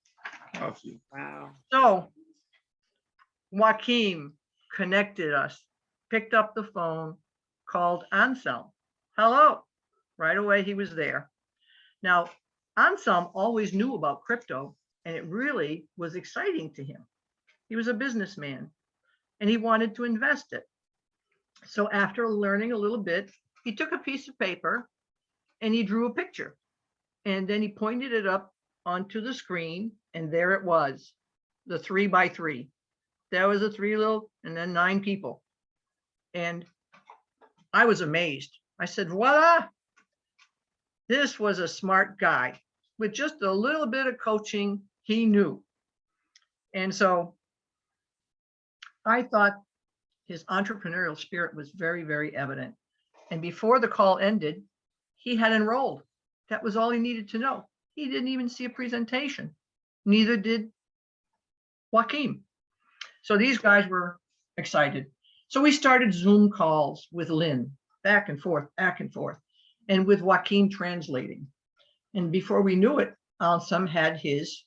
of you. Wow. So Joaquin connected us, picked up the phone, called Anselm. Hello. Right away, he was there. Now, Anselm always knew about crypto, and it really was exciting to him. He was a businessman, and he wanted to invest it. So after learning a little bit, he took a piece of paper and he drew a picture. And then he pointed it up onto the screen, and there it was, the 3x3. There was a 3 little, and then 9 people. And I was amazed. I said, voila, this was a smart guy. With just a little bit of coaching, he knew. And so I thought his entrepreneurial spirit was very, very evident. And before the call ended, he had enrolled. That was all he needed to know. He didn't even see a presentation. Neither did Joaquin. So these guys were excited. So we started Zoom calls with Lynn, back and forth, and with Joaquin translating. And before we knew it, Anselm had his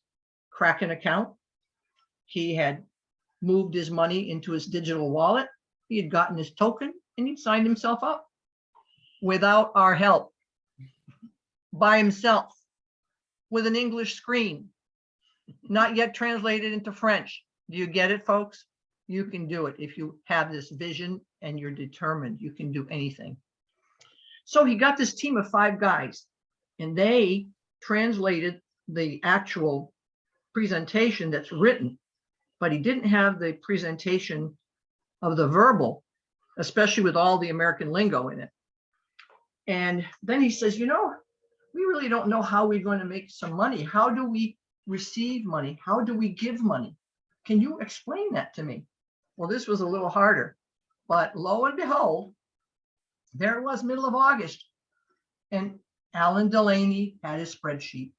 Kraken account. He had moved his money into his digital wallet. He had gotten his token and he'd signed himself up without our help, by himself, with an English screen, not yet translated into French. Do you get it, folks? You can do it. If you have this vision and you're determined, you can do anything. So he got this team of 5 guys, and they translated the actual presentation that's written, but he didn't have the presentation of the verbal, especially with all the American lingo in it. And then he says, you know, we really don't know how we're going to make some money. How do we receive money? How do we give money? Can you explain that to me? Well, this was a little harder, but lo and behold, there it was, middle of August, and Alan Delaney had his spreadsheet.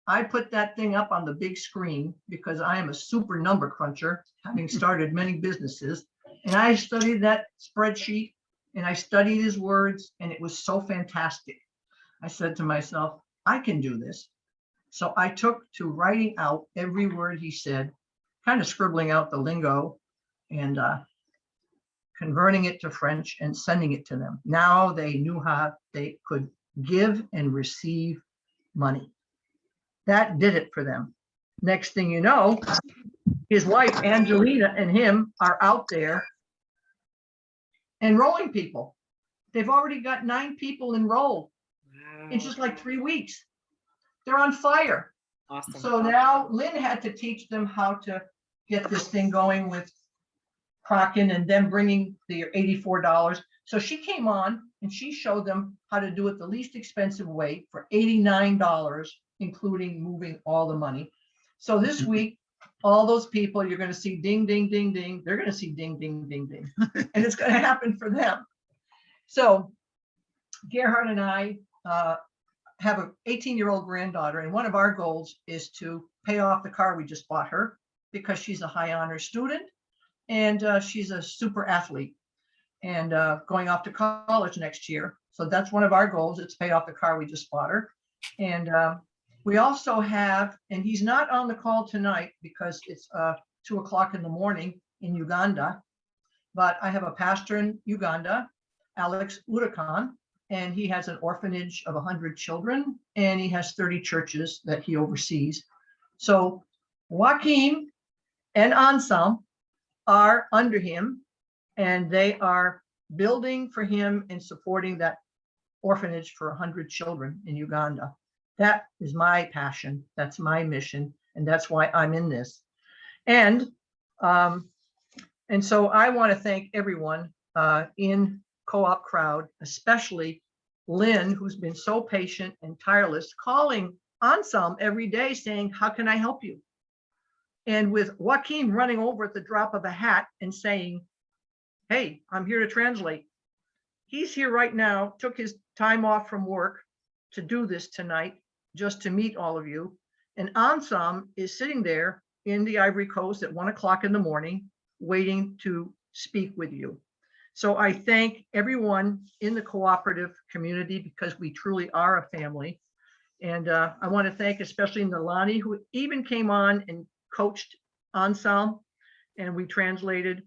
I put that thing up on the big screen because I am a super number cruncher, having started many businesses. And I studied that spreadsheet and I studied his words, and it was so fantastic. I said to myself, I can do this. So I took to writing out every word he said, kind of scribbling out the lingo and converting it to French and sending it to them. Now they knew how they could give and receive money. That did it for them. Next thing you know, his wife, Angelina, and him are out there enrolling people. They've already got 9 people enrolled. Wow. In just like 3 weeks. They're on fire. Awesome. So now Lynn had to teach them how to get this thing going with Kraken and then bringing the $84. So she came on and she showed them how to do it the least expensive way for $89, including moving all the money. So this week, all those people, you're going to see ding, ding, ding, ding. They're going to see ding, ding, ding, ding. And it's going to happen for them. So Gerhard and I have an 18-year-old granddaughter, and one of our goals is to pay off the car we just bought her because she's a high honor student and she's a super athlete. and going off to college next year. So that's one of our goals. It's pay off the car we just bought her. And we also have, and he's not on the call tonight because it's 2 o'clock in the morning in Uganda, but I have a pastor in Uganda, Alex Urakan, and he has an orphanage of 100 children, and he has 30 churches that he oversees. So Joaquim and Ansam are under him, and they are building for him and supporting that orphanage for 100 children in Uganda. That is my passion. That's my mission, and that's why I'm in this. And so I want to thank everyone in CoopCrowd, especially Lynn, who's been so patient and tireless, calling Ansam every day saying, how can I help you? And with Joaquim running over at the drop of a hat and saying, hey, I'm here to translate. He's here right now, took his time off from work to do this tonight, just to meet all of you. And Ansam is sitting there in the Ivory Coast at 1 o'clock in the morning, waiting to speak with you. So I thank everyone in the cooperative community because we truly are a family. And I want to thank especially Nalani, who even came on and coached Ansam, and we translated,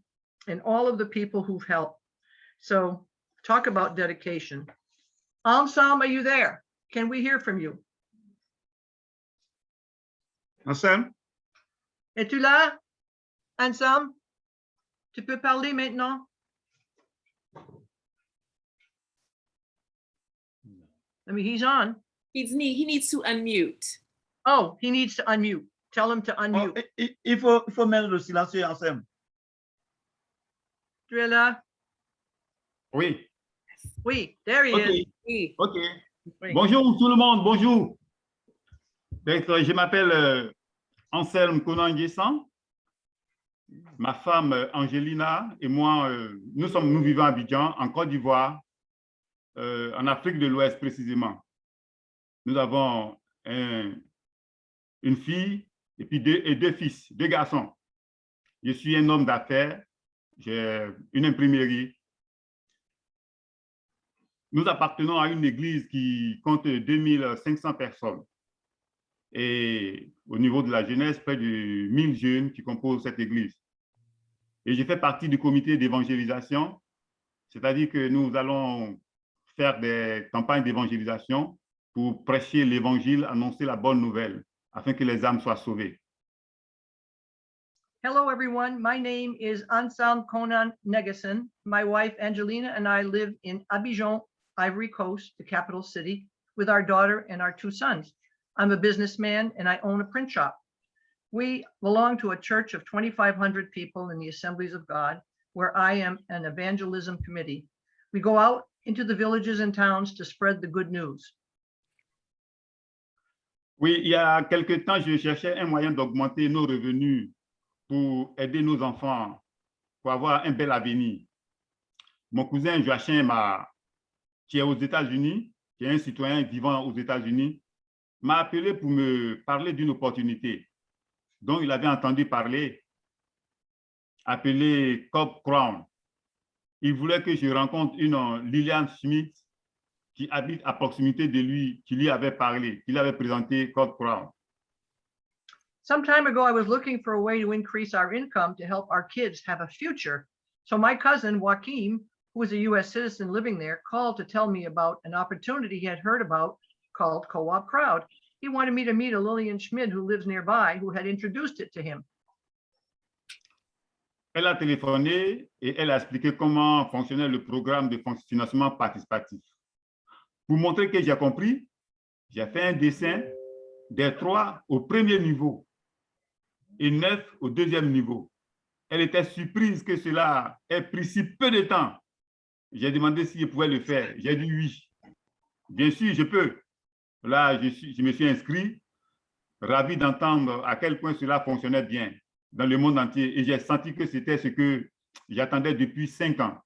and all of the people who've helped. So talk about dedication. Ansam, are you there? Can we hear from you? Ansam? Es-tu là? Ansam? Tu peux parler maintenant? I mean, he's on. He needs to unmute. Oh, he needs to unmute. Tell him to unmute. Il faut mettre le silencieux ensemble. Tu es là? Oui. Oui, there he is. Oui. OK. Oui. Bonjour tout le monde, bonjour. Donc, je m'appelle Anselme Conan-Guessan. Ma femme Angelina et moi, nous vivons à Abidjan, en Côte d'Ivoire, en Afrique de l'Ouest précisément. Nous avons une fille et puis deux fils, 2 garçons. Je suis un homme d'affaires, j'ai une imprimerie. Nous appartenons à une église qui compte 2500 personnes. Et au niveau de la jeunesse, près de 1000 jeunes qui composent cette église. Et je fais partie du comité d'évangélisation, c'est-à-dire que nous allons faire des campagnes d'évangélisation pour prêcher l'évangile, annoncer la bonne nouvelle, afin que les âmes soient sauvées. Hello, everyone. My name is Ansam Conan Negason. My wife, Angelina, and I live in Abidjan, Ivory Coast, the capital city, with our daughter and our 2 sons. I'm a businessman and I own a print shop. We belong to a church of 2,500 people in the Assemblies of God, where I am an evangelism committee. We go out into the villages and towns to spread the good news. Oui, il y a quelque temps, je cherchais un moyen d'augmenter nos revenus pour aider nos enfants, pour avoir un bel avenir. Mon cousin Joachim, qui est aux États-Unis, qui est un citoyen vivant aux États-Unis, m'a appelé pour me parler d'une opportunité dont il avait entendu parler, appelée CoopCrowd. Il voulait que je rencontre une Lillian Schmid qui habite à proximité de lui, qui lui avait parlé, qui lui avait présenté CoopCrowd. Some time ago, I was looking for a way to increase our income to help our kids have a future. So my cousin, Joaquim, who is a US citizen living there, called to tell me about an opportunity he had heard about called CoopCrowd. He wanted me to meet a Lillian Schmid who lives nearby, who had introduced it to him. Elle a téléphoné et elle a expliqué comment fonctionnait le programme de financement participatif. Pour montrer que j'ai compris, j'ai fait un dessin des 3 au premier niveau et 9 au deuxième niveau. Elle était surprise que cela ait pris si peu de temps. J'ai demandé si je pouvais le faire. J'ai dit oui. Bien sûr, je peux. Là, je me suis inscrit, ravi d'entendre à quel point cela fonctionnait bien dans le monde entier. Et j'ai senti que c'était ce que j'attendais depuis 5 ans.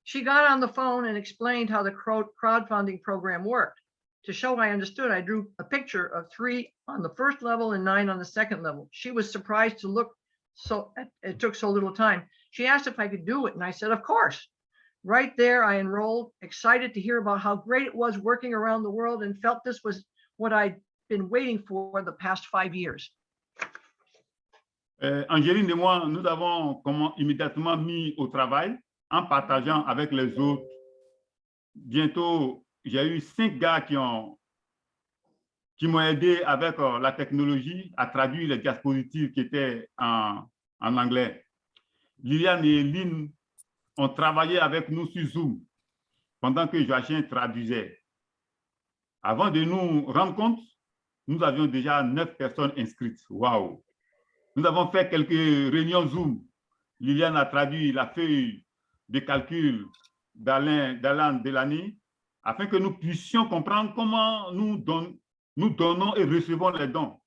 She got on the phone and explained how the crowdfunding program worked. To show I understood, I drew a picture of 3 on the first level and 9 on the second level. She was surprised to look it took so little time. She asked if I could do it, and I said, of course. Right there, I enrolled, excited to hear about how great it was working around the world, and felt this was what I'd been waiting for the past 5 years. Angéline et moi, nous avons immédiatement mis au travail en partageant avec les autres. Bientôt, j'ai eu 5 gars qui m'ont aidé avec la technologie à traduire les diapositives qui étaient en anglais. Lillian et Lynn ont travaillé avec nous sur Zoom pendant que Joachim traduisait. Avant de nous rendre compte, nous avions déjà 9 personnes inscrites. Waouh! Nous avons fait quelques réunions Zoom. Lillian a traduit la feuille de calcul d'Alain Delany afin que nous puissions comprendre comment nous donnons et recevons les dons.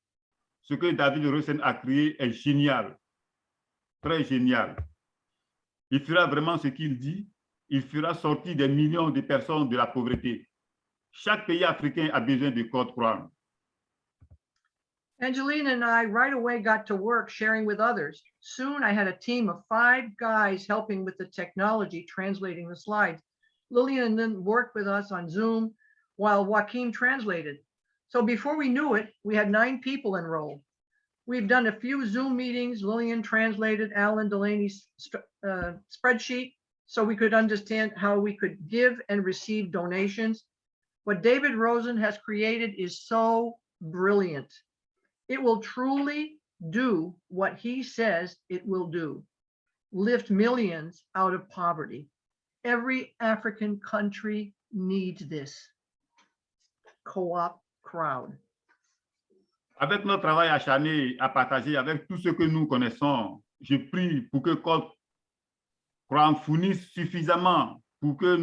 Ce que David Rosen a créé est génial, très génial. Il fera vraiment ce qu'il dit. Il fera sortir des millions de personnes de la pauvreté. Chaque pays africain a besoin de CoopCrowd. Angeline and I right away got to work sharing with others. Soon I had a team of 5 guys helping with the technology, translating the slides. Lillian then worked with us on Zoom while Joaquin translated. So before we knew it, we had 9 people enrolled. We've done a few Zoom meetings. Lillian translated Alan Delaney's spreadsheet so we could understand how we could give and receive donations. What David Rosen has created is so brilliant. It will truly do what he says it will do, lift millions out of poverty. Every African country needs this. CoopCrowd. Avec notre travail acharné à partager avec tout ce que nous connaissons, je prie pour que CoopCrowd fournisse suffisamment pour que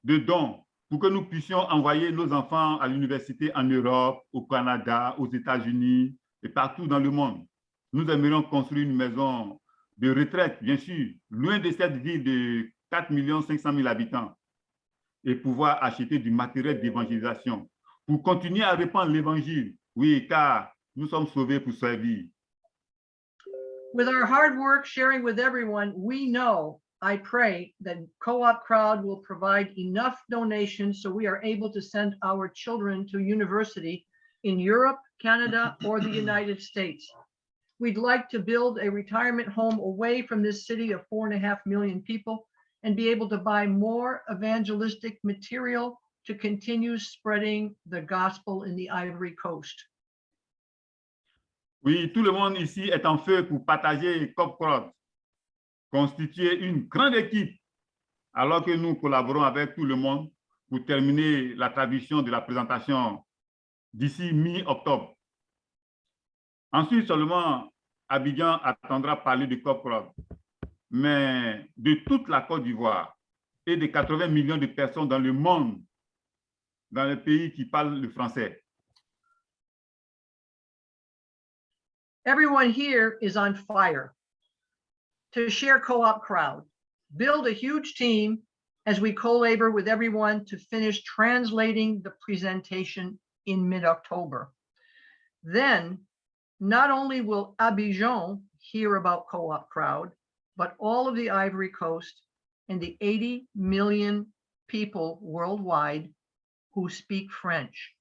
de dons, pour que nous puissions envoyer nos enfants à l'université en Europe, au Canada, aux États-Unis et partout dans le monde. Nous aimerions construire une maison de retraite, bien sûr, loin de cette ville de 4 500 000 habitants et pouvoir acheter du matériel d'évangélisation pour continuer à répandre l'évangile. Oui, car nous sommes sauvés pour servir. With our hard work sharing with everyone, we know, I pray, that CoopCrowd will provide enough donations so we are able to send our children to university in Europe, Canada, or the United States. We'd like to build a retirement home away from this city of 4.5 million people and be able to buy more evangelistic material to continue spreading the gospel in the Ivory Coast. Oui, tout le monde ici est en feu pour partager CoopCrowd, constituer une grande équipe, alors que nous collaborons avec tout le monde pour terminer la traduction de la présentation d'ici mi-octobre. Ensuite seulement, Abidjan attendra parler de CoopCrowd, mais de toute la Côte d'Ivoire et de 80 millions de personnes dans le monde, dans les pays qui parlent le français. Everyone here is on fire to share CoopCrowd, build a huge team as we co-labor with everyone to finish translating the presentation in mid-October. Then, not only will Abidjan hear about CoopCrowd, but all of the Ivory Coast and the 80 million people worldwide who speak French.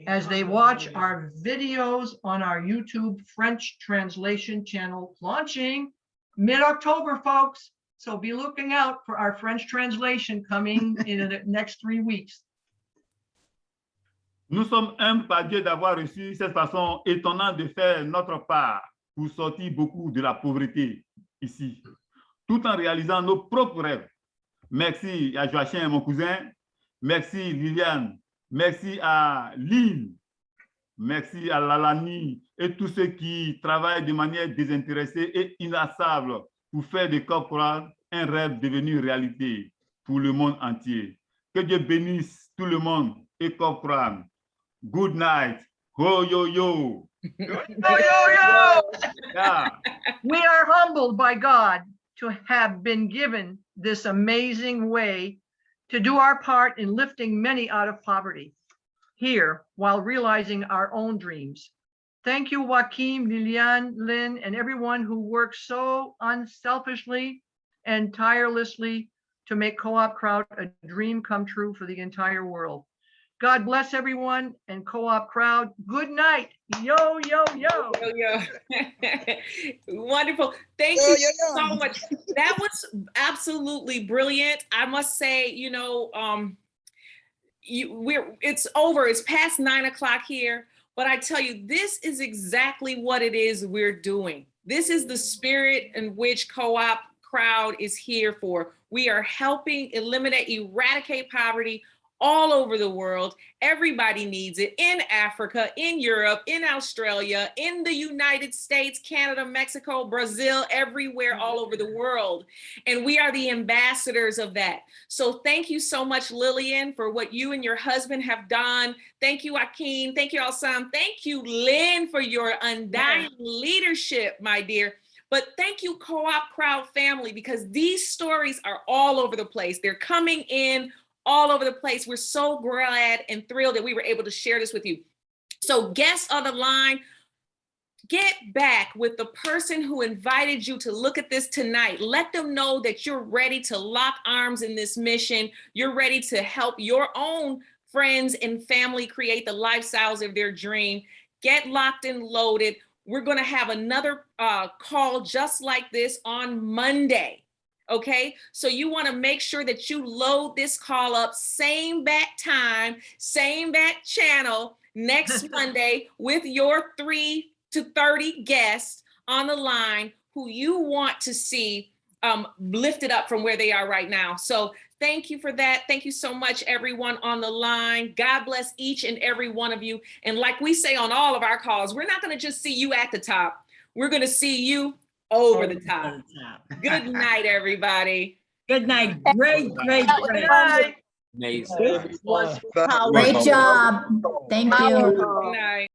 As they watch our videos on our YouTube French translation channel launching mid-October, folks. So be looking out for our French translation coming in the next 3 weeks. Nous sommes humbles par Dieu d'avoir reçu cette façon étonnante de faire notre part pour sortir beaucoup de la pauvreté ici, tout en réalisant nos propres rêves. Merci à Joachim, mon cousin. Merci Liliane. Merci à Lynn. Merci à Lalani et tous ceux qui travaillent de manière désintéressée et inlassable pour faire de CoopCrowd un rêve devenu réalité pour le monde entier. Que Dieu bénisse tout le monde et CoopCrowd. Good night. Ho yo yo. Yo, yo, yo. Yeah. We are humbled by God to have been given this amazing way to do our part in lifting many out of poverty here while realizing our own dreams. Thank you, Joaquin, Lillian, Lynn, and everyone who works so unselfishly and tirelessly to make Co-op Crowd a dream come true for the entire world. God bless everyone and Co-op Crowd. Good night. Yo, yo, yo. Yo, yo. Wonderful. Thank you so much. That was absolutely brilliant. I must say, you know, it's over. It's past 9 o'clock here. But I tell you, this is exactly what it is we're doing. This is the spirit in which Co-op Crowd is here for. We are helping eliminate, eradicate poverty all over the world. Everybody needs it in Africa, in Europe, in Australia, in the United States, Canada, Mexico, Brazil, everywhere, all over the world. And we are the ambassadors of that. So thank you so much, Lillian, for what you and your husband have done. Thank you, Joaquin. Thank you, Alsam. Thank you, Lynn, for your undying leadership, my dear. But thank you, Co-op Crowd family, because these stories are all over the place. They're coming in all over the place. We're so glad and thrilled that we were able to share this with you. So guests on the line, get back with the person who invited you to look at this tonight. Let them know that you're ready to lock arms in this mission. You're ready to help your own friends and family create the lifestyles of their dream. Get locked and loaded. We're going to have another call just like this on Monday. Okay, so you want to make sure that you load this call up, same bat time, same bat channel next Monday with your 3 to 30 guests on the line who you want to see lifted up from where they are right now. So thank you for that. Thank you so much, everyone on the line. God bless each and every one of you. And like we say on all of our calls, we're not going to just see you at the top. We're going to see you over the top. Good night, everybody. Good night. Great, great, great. Amazing. This was Great job. Thank you. Good night.